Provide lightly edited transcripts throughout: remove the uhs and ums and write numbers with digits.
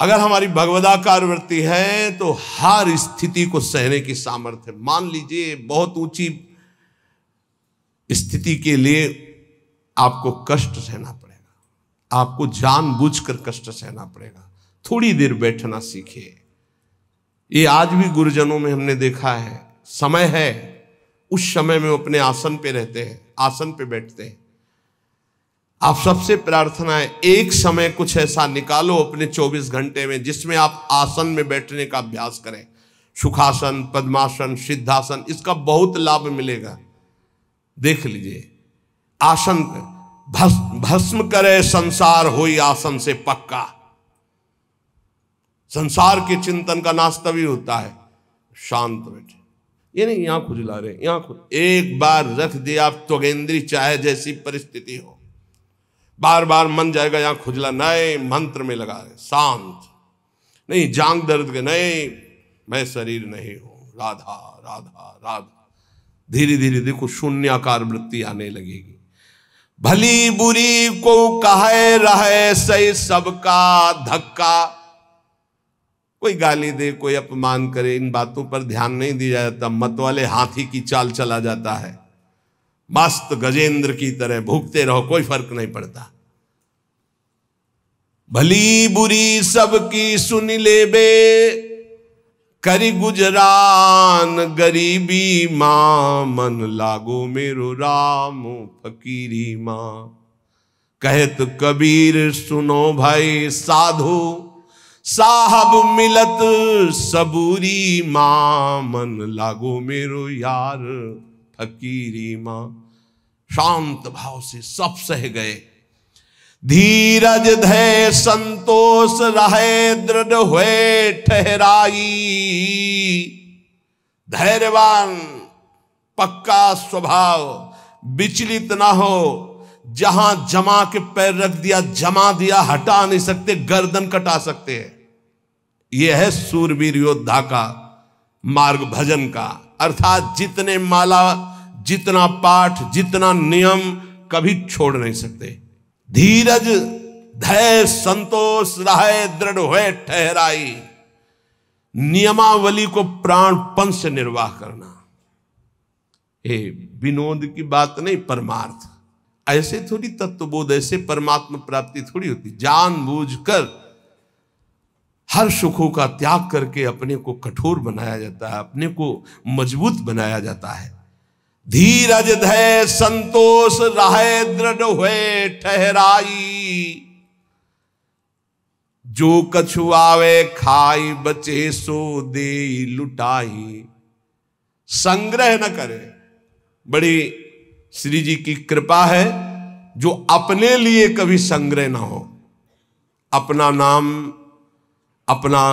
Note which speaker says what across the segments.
Speaker 1: अगर हमारी भगवदाकार वृत्ति है तो हर स्थिति को सहने की सामर्थ्य। मान लीजिए बहुत ऊंची स्थिति के लिए आपको कष्ट सहना पड़ेगा, आपको जानबूझकर कष्ट सहना पड़ेगा, थोड़ी देर बैठना सीखिए। ये आज भी गुरुजनों में हमने देखा है, समय है, उस समय में अपने आसन पे रहते हैं, आसन पे बैठते हैं। आप सबसे प्रार्थना है एक समय कुछ ऐसा निकालो अपने 24 घंटे में जिसमें आप आसन में बैठने का अभ्यास करें। सुखासन, पद्मासन, सिद्धासन, इसका बहुत लाभ मिलेगा। देख लीजिए, आसन भस्म करे संसार होई आसन से पक्का। संसार के चिंतन का नाश तभी होता है शांत बैठे। ये नहीं यहाँ खुजला रहे, यहाँ एक बार रख दिया आप त्वगेंद्री, चाहे जैसी परिस्थिति हो, बार बार मन जाएगा यहाँ खुजला, नए मंत्र में लगा है शांत। नहीं जांग दर्द के, नहीं मैं शरीर नहीं हूं, राधा राधा राधा। धीरे धीरे देखो शून्याकार वृत्ति आने लगेगी। भली बुरी को कहे रहे सही सबका धक्का। कोई गाली दे, कोई अपमान करे, इन बातों पर ध्यान नहीं दिया जाता। मत वाले हाथी की चाल चला जाता है, मस्त गजेंद्र की तरह भूखते रहो, कोई फर्क नहीं पड़ता। भली बुरी सबकी सुन ले बे, करी गुजरान गरीबी मां, मन लागो मेरो राम फकीरी मां। कहत कबीर सुनो भाई साधु, साहब मिलत सबूरी मां, मन लागो मेरो यार फकीरी मां। शांत भाव से सब सह गए। धीरज धै संतोष रहे दृढ़ हुए ठहराई। धैर्यवान, पक्का स्वभाव, विचलित ना हो। जहां जमा के पैर रख दिया, जमा दिया, हटा नहीं सकते, गर्दन कटा सकते हैं। यह है सूरवीर योद्धा का मार्ग, भजन का। अर्थात जितने माला, जितना पाठ, जितना नियम, कभी छोड़ नहीं सकते। धीरज धैर्य संतोष रहे दृढ़ हुए ठहराई। नियमावली को प्राणपन से निर्वाह करना। ये विनोद की बात नहीं, परमार्थ। ऐसे थोड़ी तत्वबोध, ऐसे परमात्मा प्राप्ति थोड़ी होती। जानबूझकर हर सुखों का त्याग करके अपने को कठोर बनाया जाता है, अपने को मजबूत बनाया जाता है। धीरज धैर्य संतोष रहे दृढ़ हुए ठहराई। जो कछु आवे खाई, बचे सो दे लुटाई। संग्रह न करे। बड़ी श्री जी की कृपा है जो अपने लिए कभी संग्रह ना हो। अपना नाम, अपना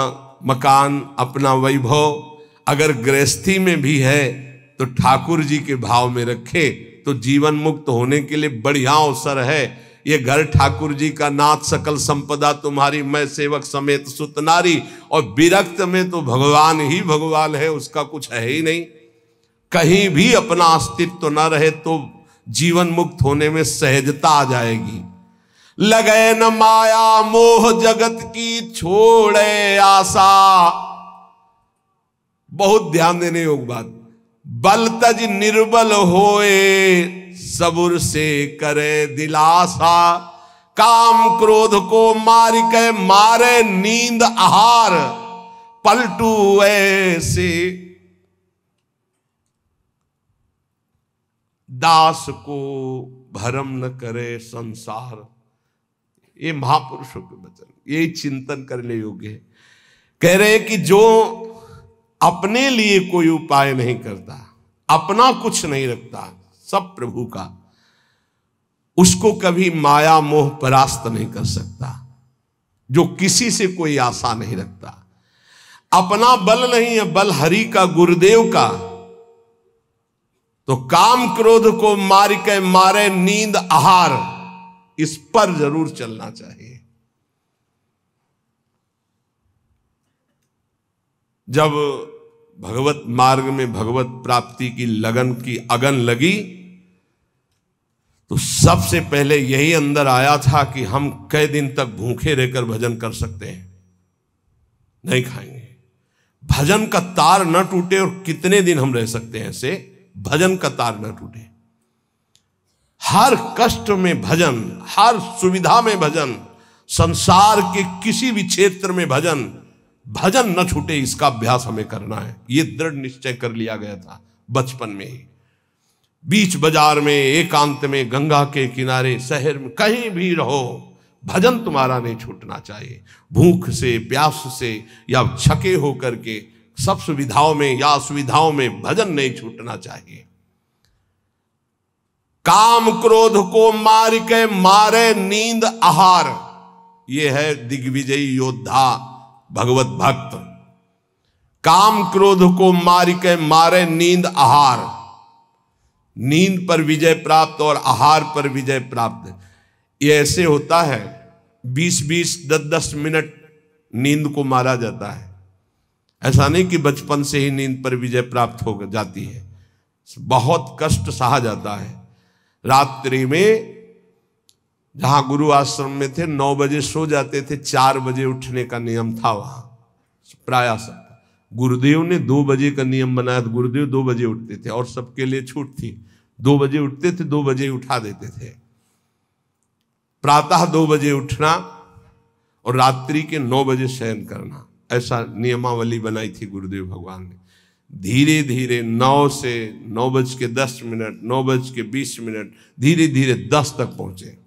Speaker 1: मकान, अपना वैभव अगर गृहस्थी में भी है तो ठाकुर जी के भाव में रखे तो जीवन मुक्त होने के लिए बढ़िया अवसर है। ये घर ठाकुर जी का, नाथ सकल संपदा तुम्हारी, मैं सेवक समेत सुत नारी। और विरक्त में तो भगवान ही भगवान है, उसका कुछ है ही नहीं। कहीं भी अपना अस्तित्व न रहे तो जीवन मुक्त होने में सहजता आ जाएगी। लगे न माया मोह जगत की, छोड़े आशा। बहुत ध्यान देने योग्य बात। बल तज निर्बल होए, सबुर से करे दिलासा। काम क्रोध को मार के मारे नींद आहार, पलटू ऐसे। दास को भरम न करे संसार। ये महापुरुषों के वचन, ये चिंतन करने योग्य है। कह रहे हैं कि जो अपने लिए कोई उपाय नहीं करता, अपना कुछ नहीं रखता, सब प्रभु का, उसको कभी माया मोह परास्त नहीं कर सकता। जो किसी से कोई आशा नहीं रखता, अपना बल नहीं है, बल हरि का, गुरुदेव का, तो काम क्रोध को मार के मारे नींद आहार, इस पर जरूर चलना चाहिए। जब भगवत मार्ग में भगवत प्राप्ति की लगन की अगन लगी तो सबसे पहले यही अंदर आया था कि हम कई दिन तक भूखे रहकर भजन कर सकते हैं। नहीं खाएंगे। भजन का तार न टूटे, और कितने दिन हम रह सकते हैं ऐसे, भजन का तार न टूटे। हर कष्ट में भजन, हर सुविधा में भजन, संसार के किसी भी क्षेत्र में भजन, भजन न छूटे, इसका अभ्यास हमें करना है। ये दृढ़ निश्चय कर लिया गया था बचपन में ही। बीच बाजार में, एकांत में, गंगा के किनारे, शहर में, कहीं भी रहो, भजन तुम्हारा नहीं छूटना चाहिए। भूख से, प्यास से या छके होकर के, सब सुविधाओं में या असुविधाओं में भजन नहीं छूटना चाहिए। काम क्रोध को मार के मारे नींद आहार, ये है दिग्विजयी योद्धा भगवत भक्त। काम क्रोध को मार के मारे नींद आहार, नींद पर विजय प्राप्त और आहार पर विजय प्राप्त। ये ऐसे होता है, 20-20, 10-10 मिनट नींद को मारा जाता है। ऐसा नहीं कि बचपन से ही नींद पर विजय प्राप्त हो जाती है, बहुत कष्ट सहा जाता है। रात्रि में जहां गुरु आश्रम में थे 9 बजे सो जाते थे, 4 बजे उठने का नियम था वहां प्राय सब। गुरुदेव ने 2 बजे का नियम बनाया था, गुरुदेव 2 बजे उठते थे और सबके लिए छूट थी। 2 बजे उठते थे, 2 बजे उठा देते थे। प्रातः 2 बजे उठना और रात्रि के 9 बजे शयन करना, ऐसा नियमावली बनाई थी गुरुदेव भगवान ने। धीरे धीरे 9 से 9:10, 9:20, धीरे धीरे 10 तक पहुंचे।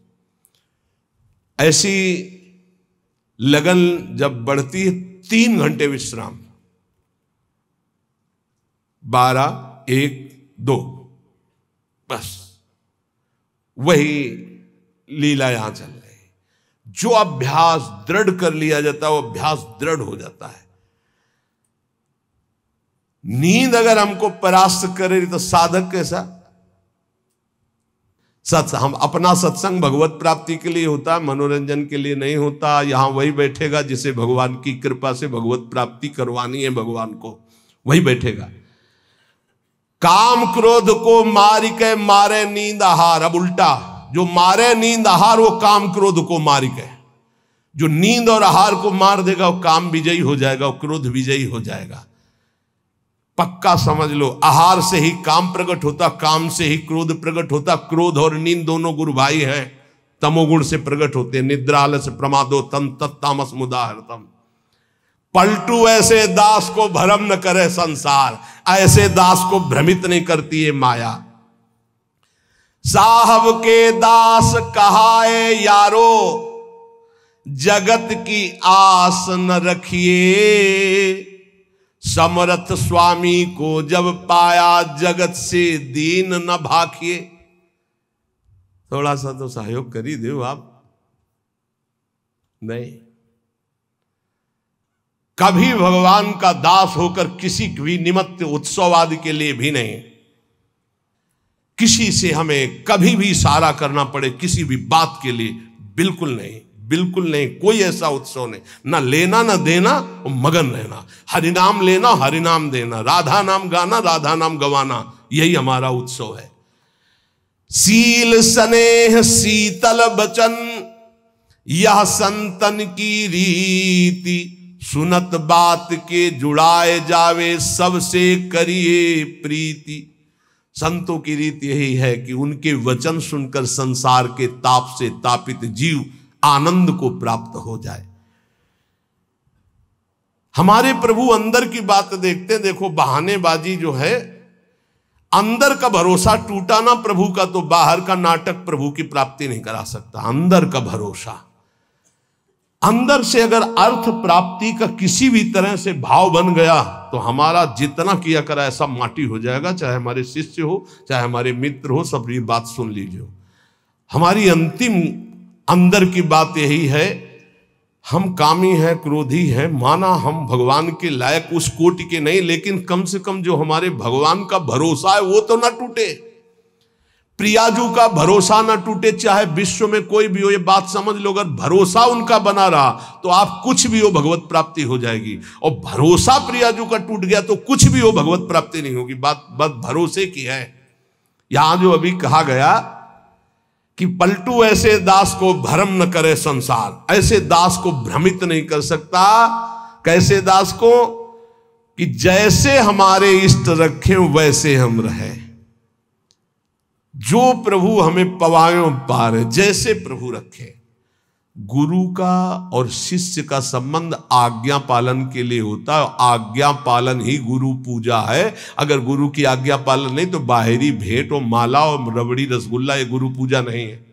Speaker 1: ऐसी लगन जब बढ़ती है, 3 घंटे विश्राम, 12, 1, 2, बस वही लीला यहां चल रही है। जो अभ्यास दृढ़ कर लिया जाता है वो अभ्यास दृढ़ हो जाता है। नींद अगर हमको परास्त करे तो साधक कैसा? हम अपना सत्संग भगवत प्राप्ति के लिए होता है, मनोरंजन के लिए नहीं होता। यहां वही बैठेगा जिसे भगवान की कृपा से भगवत प्राप्ति करवानी है, भगवान को वही बैठेगा। काम क्रोध को मार के मारे नींद आहार। अब उल्टा, जो मारे नींद आहार वो काम क्रोध को मार के, जो नींद और आहार को मार देगा वो काम विजयी हो जाएगा, वो क्रोध विजयी हो जाएगा। पक्का समझ लो, आहार से ही काम प्रकट होता, काम से ही क्रोध प्रकट होता। क्रोध और नींद दोनों गुरु भाई हैं, तमोगुण से प्रकट होते। निद्रा आलस्य प्रमादो तम तत्तामस मुदाहरतम। पलटू ऐसे दास को भ्रम न करे संसार, ऐसे दास को भ्रमित नहीं करती है माया। साहब के दास कहाए यारो, जगत की आस न रखिए। समर्थ स्वामी को जब पाया, जगत से दीन न भाखिए। थोड़ा सा तो सहयोग कर ही दो आप। नहीं, कभी भगवान का दास होकर किसी भी निमित्त उत्सव आदि के लिए भी नहीं, किसी से हमें कभी भी इशारा करना पड़े किसी भी बात के लिए, बिल्कुल नहीं, बिल्कुल नहीं। कोई ऐसा उत्सव नहीं, ना लेना ना देना, मगन रहना। हरिनाम लेना, हरिनाम देना, राधा नाम गाना, राधा नाम गवाना, यही हमारा उत्सव है। सील स्नेह शीतल बचन, यह संतन की रीति। सुनत बात के जुड़ाए जावे, सबसे करिए प्रीति। संतों की रीति यही है कि उनके वचन सुनकर संसार के ताप से तापित जीव आनंद को प्राप्त हो जाए। हमारे प्रभु अंदर की बात देखते हैं। देखो, बहानेबाजी जो है, अंदर का भरोसा टूटा ना प्रभु का, तो बाहर का नाटक प्रभु की प्राप्ति नहीं करा सकता। अंदर का भरोसा, अंदर से अगर अर्थ प्राप्ति का किसी भी तरह से भाव बन गया तो हमारा जितना किया करा ऐसा माटी हो जाएगा। चाहे हमारे शिष्य हो, चाहे हमारे मित्र हो, सब ये बात सुन लीजिए। हमारी अंतिम अंदर की बात यही है, हम कामी हैं, क्रोधी हैं, माना हम भगवान के लायक उस कोटि के नहीं, लेकिन कम से कम जो हमारे भगवान का भरोसा है वो तो ना टूटे। प्रियाजू का भरोसा ना टूटे, चाहे विश्व में कोई भी हो। ये बात समझ लो, अगर भरोसा उनका बना रहा तो आप कुछ भी हो भगवत प्राप्ति हो जाएगी, और भरोसा प्रियाजू का टूट गया तो कुछ भी हो भगवत प्राप्ति नहीं होगी। बात भरोसे की है। यहां जो अभी कहा गया कि पलटू ऐसे दास को भ्रम न करे संसार, ऐसे दास को भ्रमित नहीं कर सकता। कैसे दास को? कि जैसे हमारे इष्ट रखें वैसे हम रहें, जो प्रभु हमें पवायों पार, जैसे प्रभु रखे। गुरु का और शिष्य का संबंध आज्ञा पालन के लिए होता है। आज्ञा पालन ही गुरु पूजा है। अगर गुरु की आज्ञा पालन नहीं तो बाहरी भेंट और माला और रबड़ी रसगुल्ला ये गुरु पूजा नहीं है,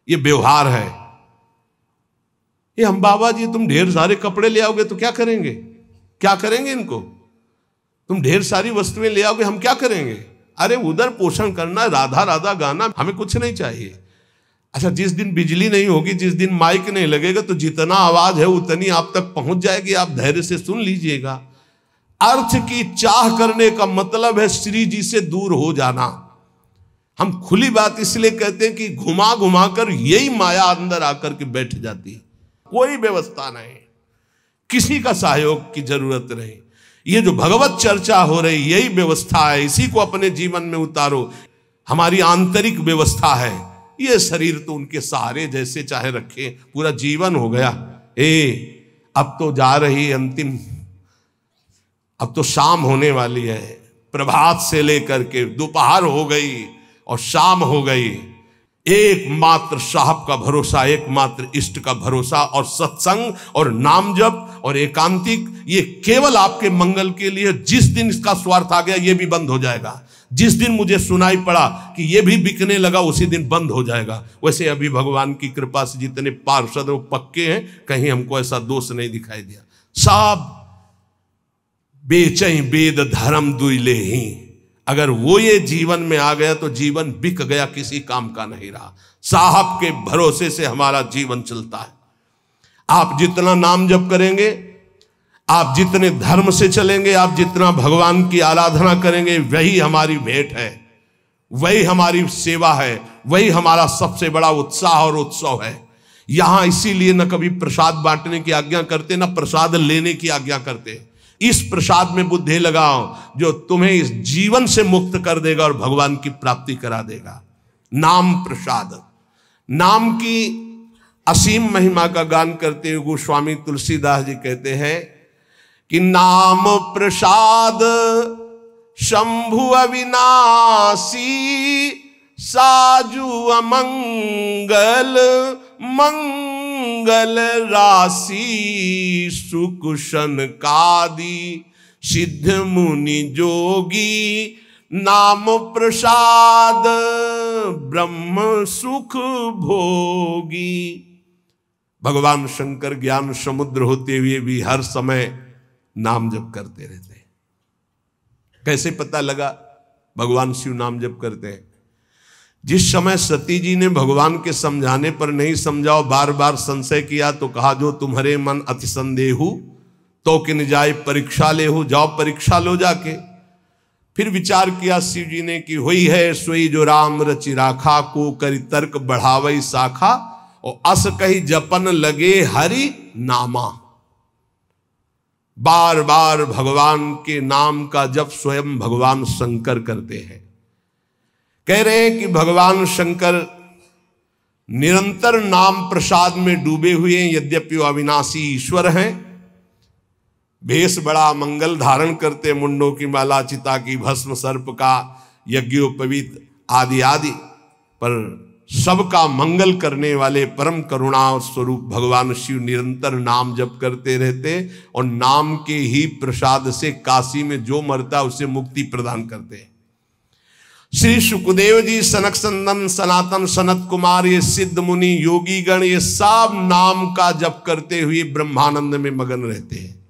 Speaker 1: ये व्यवहार है। ये हम बाबा जी तुम ढेर सारे कपड़े ले आओगे तो क्या करेंगे? क्या करेंगे इनको? तुम ढेर सारी वस्तुएं ले आओगे, हम क्या करेंगे? अरे उधर पोषण करना, राधा राधा गाना, हमें कुछ नहीं चाहिए। अच्छा, जिस दिन बिजली नहीं होगी, जिस दिन माइक नहीं लगेगा, तो जितना आवाज है उतनी आप तक पहुंच जाएगी, आप धैर्य से सुन लीजिएगा। अर्थ की चाह करने का मतलब है श्री जी से दूर हो जाना। हम खुली बात इसलिए कहते हैं कि घुमा घुमा कर यही माया अंदर आकर के बैठ जाती है। कोई व्यवस्था नहीं, किसी का सहयोग की जरूरत नहीं। ये जो भगवत चर्चा हो रही यही व्यवस्था है, इसी को अपने जीवन में उतारो। हमारी आंतरिक व्यवस्था है। ये शरीर तो उनके सहारे जैसे चाहे रखे, पूरा जीवन हो गया। अब तो जा रही अंतिम, अब तो शाम होने वाली है। प्रभात से लेकर के दोपहर हो गई और शाम हो गई। एकमात्र साहब का भरोसा, एकमात्र इष्ट का भरोसा, और सत्संग और नाम जप और एकांतिक, ये केवल आपके मंगल के लिए। जिस दिन इसका स्वार्थ आ गया ये भी बंद हो जाएगा। जिस दिन मुझे सुनाई पड़ा कि ये भी बिकने लगा उसी दिन बंद हो जाएगा। वैसे अभी भगवान की कृपा से जितने पार्षद वो पक्के हैं, कहीं हमको ऐसा दोष नहीं दिखाई दिया। सब बेचैं वेद धर्म दुइले ही। अगर वो ये जीवन में आ गया तो जीवन बिक गया, किसी काम का नहीं रहा। साहब के भरोसे से हमारा जीवन चलता है। आप जितना नाम जप करेंगे, आप जितने धर्म से चलेंगे, आप जितना भगवान की आराधना करेंगे, वही हमारी भेंट है, वही हमारी सेवा है, वही हमारा सबसे बड़ा उत्साह और उत्सव है। यहां इसीलिए न कभी प्रसाद बांटने की आज्ञा करते, न प्रसाद लेने की आज्ञा करते। इस प्रसाद में बुद्धि लगाओ जो तुम्हें इस जीवन से मुक्त कर देगा और भगवान की प्राप्ति करा देगा। नाम प्रसाद। नाम की असीम महिमा का गान करते हुए गोस्वामी तुलसीदास जी कहते हैं कि नाम प्रसाद शंभु अविनाशी, साजु अमंगल मंगल राशि, सुकुशन कादि सिद्ध मुनि जोगी, नाम प्रसाद ब्रह्म सुख भोगी। भगवान शंकर ज्ञान समुद्र होते हुए भी हर समय नाम जप करते रहते हैं। कैसे पता लगा भगवान शिव नाम जप करते हैं? जिस समय सती जी ने भगवान के समझाने पर नहीं समझाओ, बार बार संशय किया, तो कहा जो तुम्हारे मन अति संदेहु तो किन जाए परीक्षा लेहु। जाओ परीक्षा लो जाके। फिर विचार किया शिव जी ने कि हुई है सोई जो राम रचि राखा, को करी तर्क बढ़ावई शाखा, और अस कही जपन लगे हरि नामा। बार बार भगवान के नाम का जप स्वयं भगवान शंकर करते हैं। कह रहे हैं कि भगवान शंकर निरंतर नाम प्रसाद में डूबे हुए हैं। यद्यपि वो अविनाशी ईश्वर हैं, भेष बड़ा मंगल धारण करते, मुंडों की माला, चिता की भस्म, सर्प का यज्ञोपवीत आदि आदि, पर सबका मंगल करने वाले परम करुणा स्वरूप भगवान शिव निरंतर नाम जप करते रहते, और नाम के ही प्रसाद से काशी में जो मरता उसे मुक्ति प्रदान करते। श्री सुखदेव जी, सनक संदन, सनातन, सनत कुमार, ये सिद्ध मुनि, योगी गण, ये सब नाम का जप करते हुए ब्रह्मानंद में मगन रहते हैं।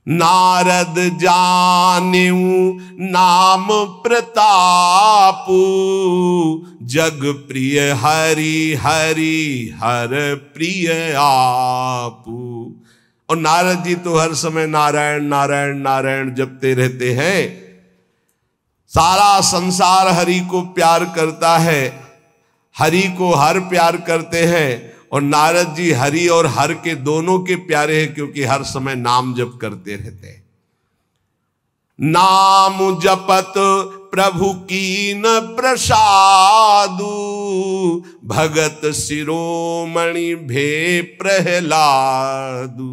Speaker 1: नारद जानेऊ नाम प्रतापू, जग प्रिय हरि हरि हर प्रिय आपू। और नारद जी तो हर समय नारायण नारायण नारायण जपते रहते हैं। सारा संसार हरि को प्यार करता है, हरि को हर प्यार करते हैं, और नारद जी हरि और हर के दोनों के प्यारे हैं, क्योंकि हर समय नाम जप करते रहते हैं। नाम जपत प्रभु कीन प्रसादु, भगत शिरोमणि भे प्रहलादु।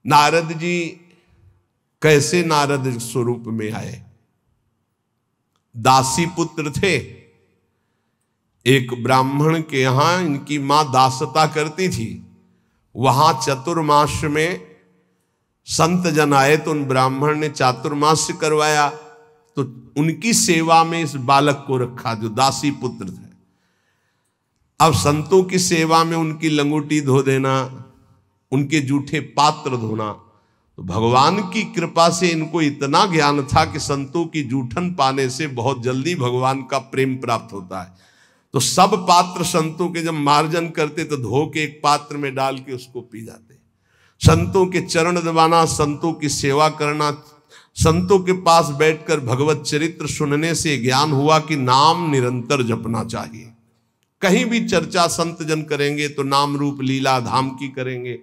Speaker 1: नारद जी कैसे नारद स्वरूप में आए? दासी पुत्र थे। एक ब्राह्मण के यहां इनकी मां दासता करती थी। वहां चतुर्मास में संत जन आए तो उन ब्राह्मण ने चातुर्मास करवाया, तो उनकी सेवा में इस बालक को रखा जो दासी पुत्र थे। अब संतों की सेवा में उनकी लंगोटी धो देना, उनके जूठे पात्र धोना, तो भगवान की कृपा से इनको इतना ज्ञान था कि संतों की जूठन पाने से बहुत जल्दी भगवान का प्रेम प्राप्त होता है। तो सब पात्र संतों के जब मार्जन करते तो धो के एक पात्र में डाल के उसको पी जाते। संतों के चरण दबाना, संतों की सेवा करना, संतों के पास बैठकर भगवत चरित्र सुनने से ज्ञान हुआ कि नाम निरंतर जपना चाहिए। कहीं भी चर्चा संत जन करेंगे तो नाम रूप लीला धाम की करेंगे।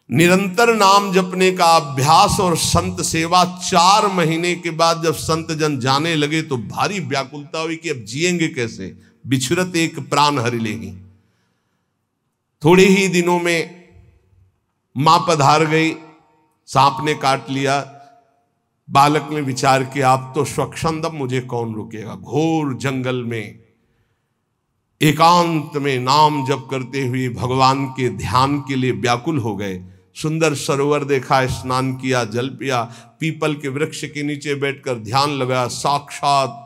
Speaker 1: निरंतर नाम जपने का अभ्यास और संत सेवा 4 महीने के बाद जब संत जन जाने लगे तो भारी व्याकुलता हुई कि अब जिएंगे कैसे, बिछुरत एक प्राण हरि लेगी। थोड़े ही दिनों में मां पधार गई, सांप ने काट लिया। बालक ने विचार किया अब तो स्वच्छंद, मुझे कौन रोकेगा। घोर जंगल में एकांत में नाम जप करते हुए भगवान के ध्यान के लिए व्याकुल हो गए। सुंदर सरोवर देखा, स्नान किया, जल पिया, पीपल के वृक्ष के नीचे बैठकर ध्यान लगाया। साक्षात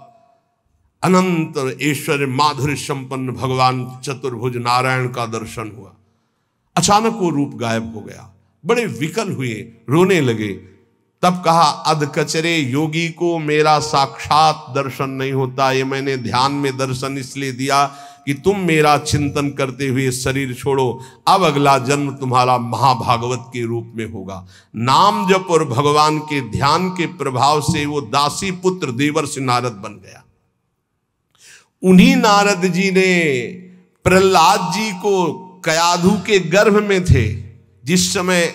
Speaker 1: अनंत ऐश्वर्य माधुर्य संपन्न भगवान चतुर्भुज नारायण का दर्शन हुआ। अचानक वो रूप गायब हो गया। बड़े विकल हुए, रोने लगे। तब कहा अध कचरे योगी को मेरा साक्षात दर्शन नहीं होता। ये मैंने ध्यान में दर्शन इसलिए दिया कि तुम मेरा चिंतन करते हुए शरीर छोड़ो। अब अगला जन्म तुम्हारा महाभागवत के रूप में होगा। नाम जप और भगवान के ध्यान के प्रभाव से वो दासी पुत्र देवर्षि नारद बन गया। उन्हीं नारद जी ने प्रहलाद जी को कयाधु के गर्भ में थे, जिस समय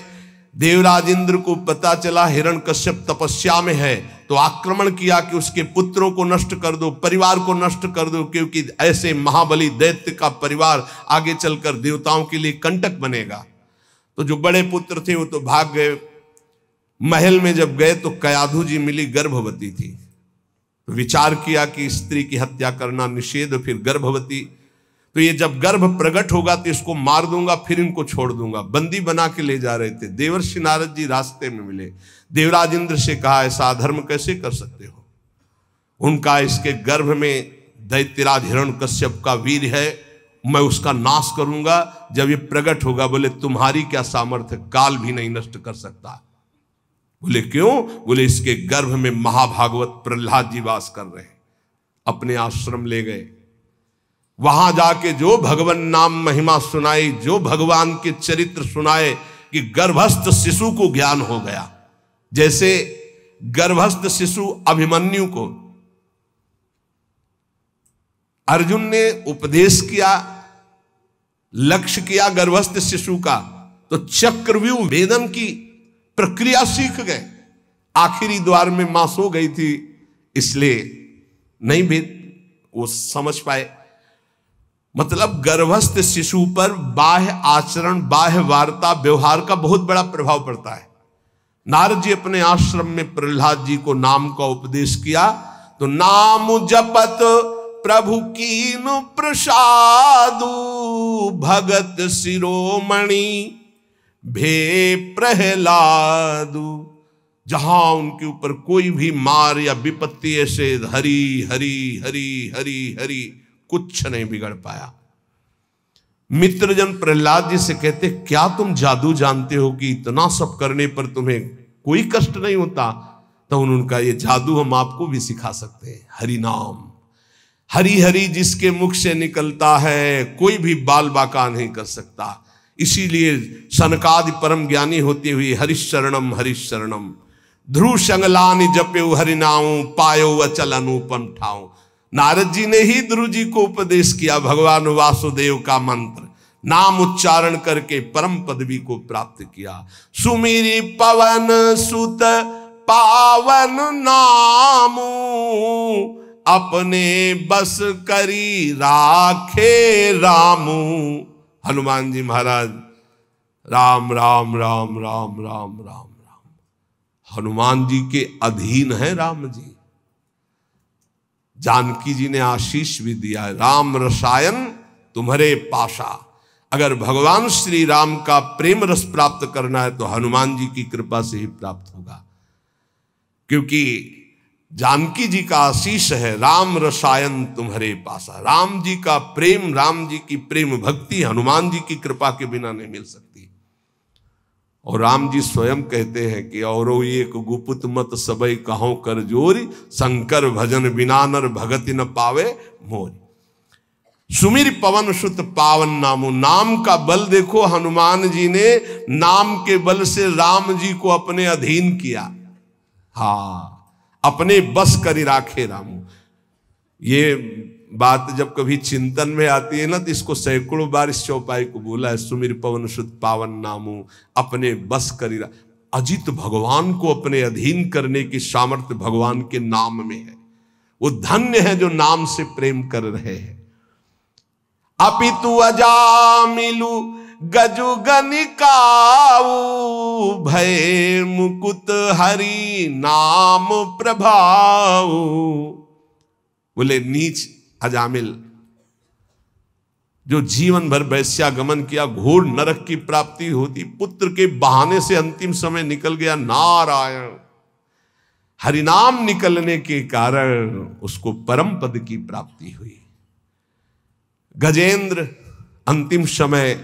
Speaker 1: देवराज इंद्र को पता चला हिरण्यकश्यप तपस्या में है, तो आक्रमण किया कि उसके पुत्रों को नष्ट कर दो, परिवार को नष्ट कर दो, क्योंकि ऐसे महाबली दैत्य का परिवार आगे चलकर देवताओं के लिए कंटक बनेगा। तो जो बड़े पुत्र थे वो तो भाग गए। महल में जब गए तो कयाधु जी मिली, गर्भवती थी। तो विचार किया कि स्त्री की हत्या करना निषेध, फिर गर्भवती, तो ये जब गर्भ प्रकट होगा तो इसको मार दूंगा, फिर इनको छोड़ दूंगा। बंदी बना के ले जा रहे थे। देवर्षि नारद जी रास्ते में मिले। देवराज इंद्र से कहा ऐसा अधर्म कैसे कर सकते हो? उनका इसके गर्भ में दैत्यराज हिरण्यकश्यप का वीर है, मैं उसका नाश करूंगा। जब ये प्रकट होगा, बोले तुम्हारी क्या सामर्थ्य, काल भी नहीं नष्ट कर सकता। बोले क्यों? बोले इसके गर्भ में महाभागवत प्रहलाद जी वास कर रहे हैं। अपने आश्रम ले गए। वहां जाके जो भगवान नाम महिमा सुनाई, जो भगवान के चरित्र सुनाए कि गर्भस्थ शिशु को ज्ञान हो गया। जैसे गर्भस्थ शिशु अभिमन्यु को अर्जुन ने उपदेश किया, लक्ष्य किया गर्भस्थ शिशु का, तो चक्रव्यूह भेदन की प्रक्रिया सीख गए। आखिरी द्वार में मां सो गई थी, इसलिए नहीं भेद वो समझ पाए। मतलब गर्भस्थ शिशु पर बाह्य आचरण, बाह्य वार्ता, व्यवहार का बहुत बड़ा प्रभाव पड़ता है। नारद जी अपने आश्रम में प्रहलाद जी को नाम का उपदेश किया, तो नाम जपत प्रभु कीनु प्रसादु, भगत शिरोमणि भे प्रहलादु। जहां उनके ऊपर कोई भी मार या विपत्ति ऐसे हरि हरि हरि हरि हरि कुछ नहीं बिगड़ पाया। मित्रजन प्रहलाद जी से कहते क्या तुम जादू जानते हो कि इतना सब करने पर तुम्हें कोई कष्ट नहीं होता? तो उनका ये जादू हम आपको भी सिखा सकते हैं। हरि नाम, हरि हरि जिसके मुख से निकलता है कोई भी बाल बाका नहीं कर सकता। इसीलिए सनकादि परम ज्ञानी होते हुए हरिशरणम हरिशरणम ध्रुव संगलानि जप्यो हरिनाऊ पायो अचल अनुपम ठाऊ। नारद जी ने ही ध्रुव जी को उपदेश किया भगवान वासुदेव का मंत्र, नाम उच्चारण करके परम पदवी को प्राप्त किया। सुमिरी पवन सुत पावन नामू, अपने बस करी राखे रामू। हनुमान जी महाराज राम राम राम राम राम राम राम। हनुमान जी के अधीन है राम जी। जानकी जी ने आशीष भी दिया है, राम रसायन तुम्हारे पाशा। अगर भगवान श्री राम का प्रेम रस प्राप्त करना है तो हनुमान जी की कृपा से ही प्राप्त होगा, क्योंकि जानकी जी का आशीष है, राम रसायन तुम्हारे पासा। राम जी का प्रेम, राम जी की प्रेम भक्ति हनुमान जी की कृपा के बिना नहीं मिल सकती। और राम जी स्वयं कहते हैं कि और एक गुपुत मत सबई कहो कर जोरी, शंकर भजन बिना नर भगति न पावे मोरी। सुमिर पवन सुत पावन नामो। नाम का बल देखो, हनुमान जी ने नाम के बल से राम जी को अपने अधीन किया। हाँ, अपने बस करी राखे रामू। ये बात जब कभी चिंतन में आती है ना तो इसको सैकड़ों बार इस चौपाई को बोला है, सुमिर पवन सुत पावन नामू, अपने बस करी। अजित भगवान को अपने अधीन करने की सामर्थ्य भगवान के नाम में है। वो धन्य है जो नाम से प्रेम कर रहे हैं। अपितु अजामिलु गजु गनिकाऊ, भय मुकुत हरि नाम प्रभाऊ। बोले नीच अजामिल जो जीवन भर वैश्यागमन किया, घोर नरक की प्राप्ति होती, पुत्र के बहाने से अंतिम समय निकल गया। नारायण हरिनाम निकलने के कारण उसको परम पद की प्राप्ति हुई। गजेंद्र अंतिम समय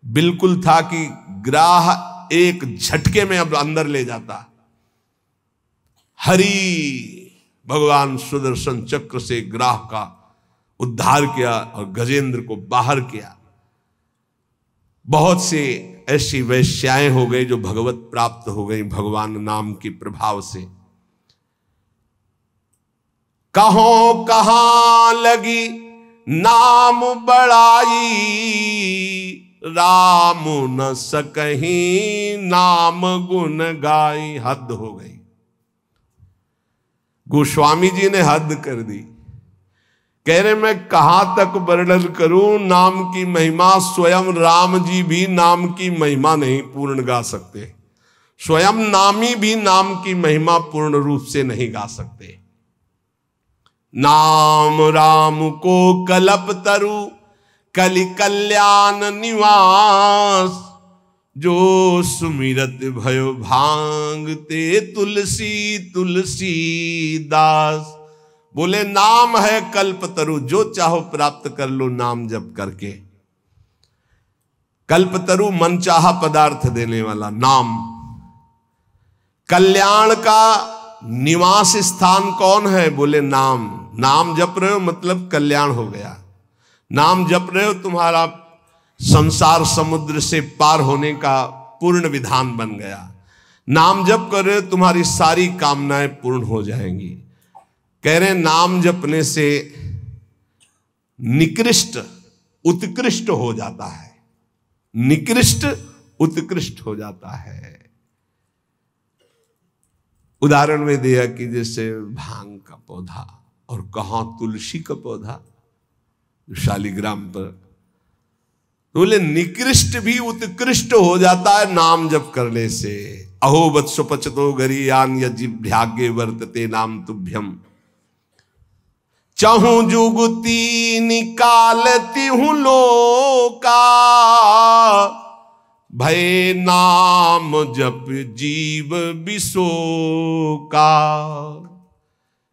Speaker 1: बिल्कुल था कि ग्राह एक झटके में अब अंदर ले जाता। हरि भगवान सुदर्शन चक्र से ग्राह का उद्धार किया और गजेंद्र को बाहर किया। बहुत से ऐसी वैश्याएं हो गई जो भगवत प्राप्त हो गई भगवान नाम के प्रभाव से। कहो कहां लगी नाम बड़ाई, राम न सकहीं नाम गुण गाई। हद हो गई। गोस्वामी जी ने हद कर दी। कह रहे मैं कहां तक वर्णन करूं नाम की महिमा। स्वयं राम जी भी नाम की महिमा नहीं पूर्ण गा सकते, स्वयं नामी भी नाम की महिमा पूर्ण रूप से नहीं गा सकते। नाम राम को कलप तरु कलि कल्याण निवास, जो सुमिरत भयो भांगते तुलसी तुलसी दास। बोले नाम है कल्पतरु, जो चाहो प्राप्त कर लो नाम जप करके। कल्पतरु मनचाहा पदार्थ देने वाला नाम। कल्याण का निवास स्थान कौन है? बोले नाम। नाम जप रहे हो मतलब कल्याण हो गया। नाम जप रहे हो तुम्हारा संसार समुद्र से पार होने का पूर्ण विधान बन गया। नाम जप कर रहे हो तुम्हारी सारी कामनाएं पूर्ण हो जाएंगी। कह रहे नाम जपने से निकृष्ट उत्कृष्ट हो जाता है, निकृष्ट उत्कृष्ट हो जाता है। उदाहरण में दिया कि जैसे भांग का पौधा और कहां तुलसी का पौधा शालिग्राम पर, बोले निकृष्ट भी उत्कृष्ट हो जाता है नाम जप करने से। अहो वत्सो पचतो गरीयान यजिभ्यागे वर्तते नाम तुभ्यम, चाहूं जुगती निकालती हूं लोका, भय नाम जप जीव विशोका।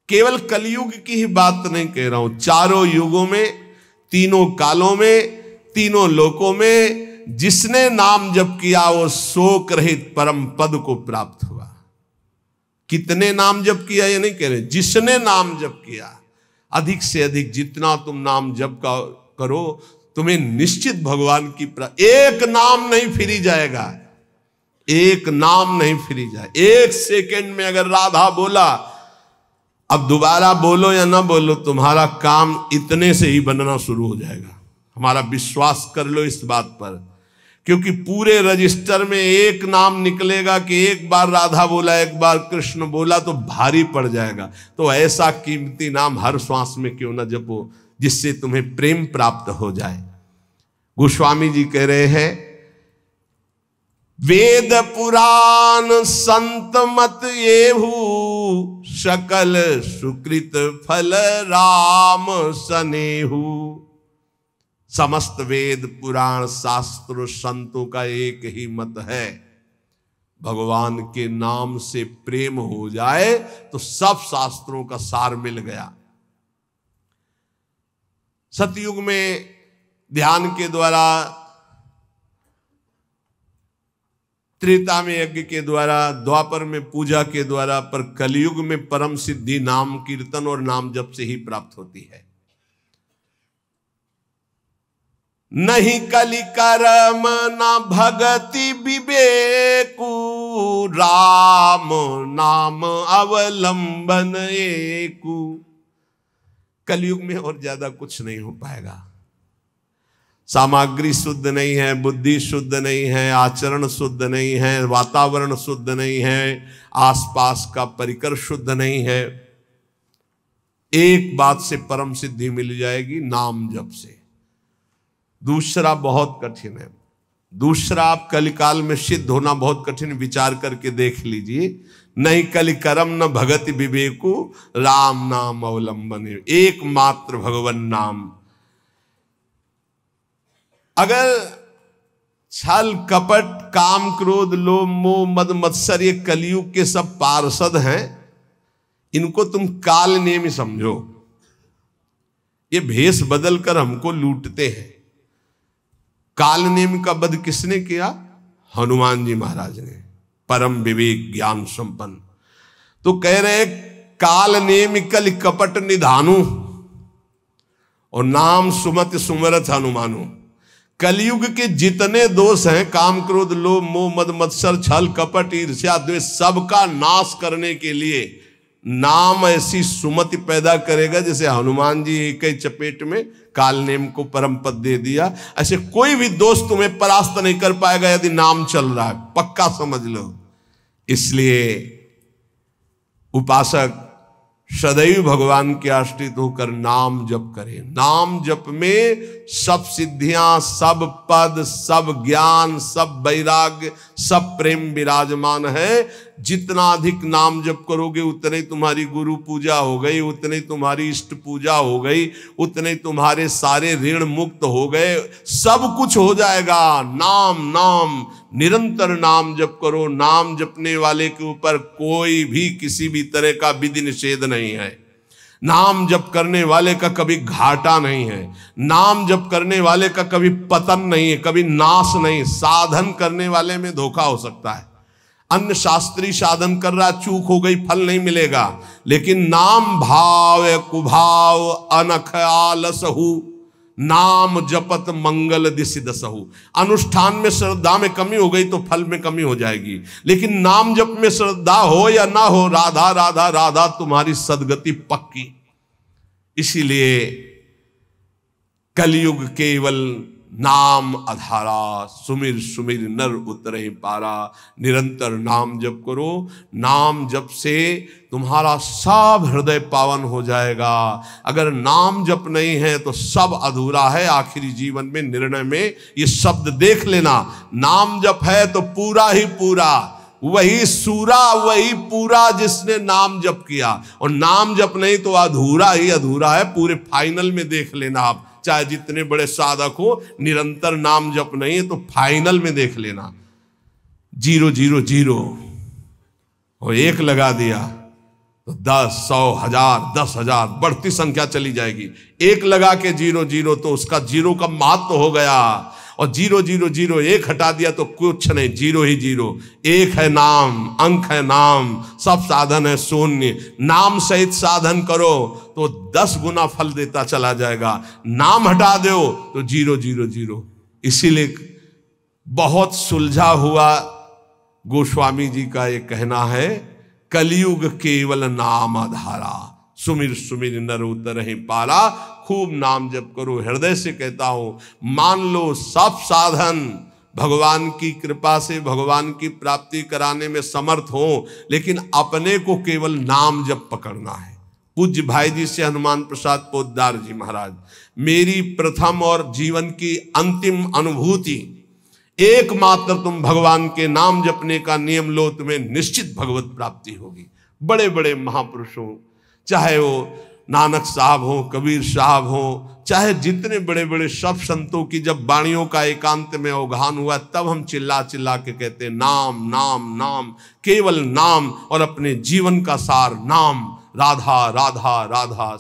Speaker 1: केवल कलयुग की ही बात नहीं कह रहा हूं, चारों युगों में, तीनों कालों में, तीनों लोकों में जिसने नाम जप किया वो शोक रहित परम पद को प्राप्त हुआ। कितने नाम जप किया ये नहीं कह रहे, जिसने नाम जप किया। अधिक से अधिक जितना तुम नाम जप का करो तुम्हें निश्चित भगवान की एक नाम नहीं फिरी जाएगा, एक नाम नहीं फिरी जाए। एक सेकंड में अगर राधा बोला, अब दोबारा बोलो या ना बोलो, तुम्हारा काम इतने से ही बनना शुरू हो जाएगा। हमारा विश्वास कर लो इस बात पर, क्योंकि पूरे रजिस्टर में एक नाम निकलेगा कि एक बार राधा बोला, एक बार कृष्ण बोला तो भारी पड़ जाएगा। तो ऐसा कीमती नाम हर श्वास में क्यों ना जपो जिससे तुम्हें प्रेम प्राप्त हो जाए। गोस्वामी जी कह रहे हैं वेद पुराण संत मत येहू, सकल सुकृत फल राम सनेहू। समस्त वेद पुराण शास्त्र संतों का एक ही मत है, भगवान के नाम से प्रेम हो जाए तो सब शास्त्रों का सार मिल गया। सतयुग में ध्यान के द्वारा, त्रेता में यज्ञ के द्वारा, द्वापर में पूजा के द्वारा, पर कलयुग में परम सिद्धि नाम कीर्तन और नाम जप से ही प्राप्त होती है। नहीं कलि करम न भगति विवेकु, राम नाम अवलंबन एकु। कलयुग में और ज्यादा कुछ नहीं हो पाएगा। सामग्री शुद्ध नहीं है, बुद्धि शुद्ध नहीं है, आचरण शुद्ध नहीं है, वातावरण शुद्ध नहीं है, आसपास का परिकर शुद्ध नहीं है। एक बात से परम सिद्धि मिल जाएगी, नाम जप से। दूसरा बहुत कठिन है, दूसरा आप कलिकाल में सिद्ध होना बहुत कठिन, विचार करके देख लीजिए। नहीं कलि करम न भगति विवेकु, राम नाम अवलंबन, एकमात्र भगवन नाम। अगर छल कपट काम क्रोध लोभ मोह मद मत्सर ये कलयुग के सब पार्षद हैं, इनको तुम काल नेमी समझो। ये भेष बदल कर हमको लूटते हैं। काल नेम का वध किसने किया? हनुमान जी महाराज ने, परम विवेक ज्ञान संपन्न। तो कह रहे काल नेम कल कपट निधानु, और नाम सुमत सुमरत हनुमानु। कलयुग के जितने दोष हैं, काम क्रोध लोभ मोह मद मत्सर छल कपट ईर्ष्या द्वेष, सबका नाश करने के लिए नाम ऐसी सुमति पैदा करेगा जैसे हनुमान जी एक ही चपेट में काल नेम को परम पद दे दिया। ऐसे कोई भी दोस्त तुम्हें परास्त नहीं कर पाएगा यदि नाम चल रहा है, पक्का समझ लो। इसलिए उपासक सदैव भगवान के आश्रित होकर नाम जप करें। नाम जप में सब सिद्धियां, सब पद, सब ज्ञान, सब वैराग्य, सब प्रेम विराजमान है। जितना अधिक नाम जप करोगे उतने तुम्हारी गुरु पूजा हो गई, उतने तुम्हारी इष्ट पूजा हो गई, उतने तुम्हारे सारे ऋण मुक्त हो गए, सब कुछ हो जाएगा। नाम नाम निरंतर नाम जप करो। नाम जपने वाले के ऊपर कोई भी किसी भी तरह का विधि निषेध नहीं है। नाम जप करने वाले का कभी घाटा नहीं है। नाम जप करने वाले का कभी पतन नहीं है, कभी नाश नहीं। साधन करने वाले में धोखा हो सकता है। अन्य शास्त्री साधन कर रहा, चूक हो गई, फल नहीं मिलेगा। लेकिन नाम भाव कुभाव अनख आलसहु, नाम जपत मंगल दिशि दसहु। अनुष्ठान में श्रद्धा में कमी हो गई तो फल में कमी हो जाएगी, लेकिन नाम जप में श्रद्धा हो या ना हो, राधा राधा राधा तुम्हारी सदगति पक्की। इसीलिए कलयुग केवल नाम आधारा, सुमिर सुमिर नर उतरे पारा। निरंतर नाम जप करो। नाम जप से तुम्हारा सब हृदय पावन हो जाएगा। अगर नाम जप नहीं है तो सब अधूरा है। आखिरी जीवन में निर्णय में ये शब्द देख लेना, नाम जप है तो पूरा ही पूरा, वही सूरा वही पूरा जिसने नाम जप किया। और नाम जप नहीं तो अधूरा ही अधूरा है। पूरे फाइनल में देख लेना आप, चाहे जितने बड़े साधक हो, निरंतर नाम जप नहीं है तो फाइनल में देख लेना 0 0 0 और 1 लगा दिया तो 10 100 1000 10,000 बढ़ती संख्या चली जाएगी। 1 लगा के 0 0 तो उसका 0 का महत्व हो गया। और 0 0 0 1 हटा दिया तो कुछ नहीं, 0 ही 0। 1 है नाम, अंक है नाम, सब साधन है शून्य। नाम सहित साधन करो तो 10 गुना फल देता चला जाएगा। नाम हटा दो तो 0 0 0। इसीलिए बहुत सुलझा हुआ गोस्वामी जी का ये कहना है, कलयुग केवल नाम आधारा, सुमिर सुमिर नर उतरहि पारा। खूब नाम जप करो। हृदय से कहता हूं, मान लो सब साधन भगवान की कृपा से भगवान की प्राप्ति कराने में समर्थ हो, लेकिन अपने को केवल नाम जप पकड़ना है। पूज्य भाई जी से हनुमान प्रसाद पोद्दार जी महाराज, मेरी प्रथम और जीवन की अंतिम अनुभूति एकमात्र तुम भगवान के नाम जपने का नियम लो, तुम्हें निश्चित भगवत प्राप्ति होगी। बड़े बड़े महापुरुषों, चाहे वो नानक साहब हो, कबीर साहब हो, चाहे जितने बड़े बड़े सब संतों की जब वाणियों का एकांत में अवगाहन हुआ, तब हम चिल्ला चिल्ला के कहते हैं नाम नाम नाम, केवल नाम, और अपने जीवन का सार नाम, राधा राधा राधा।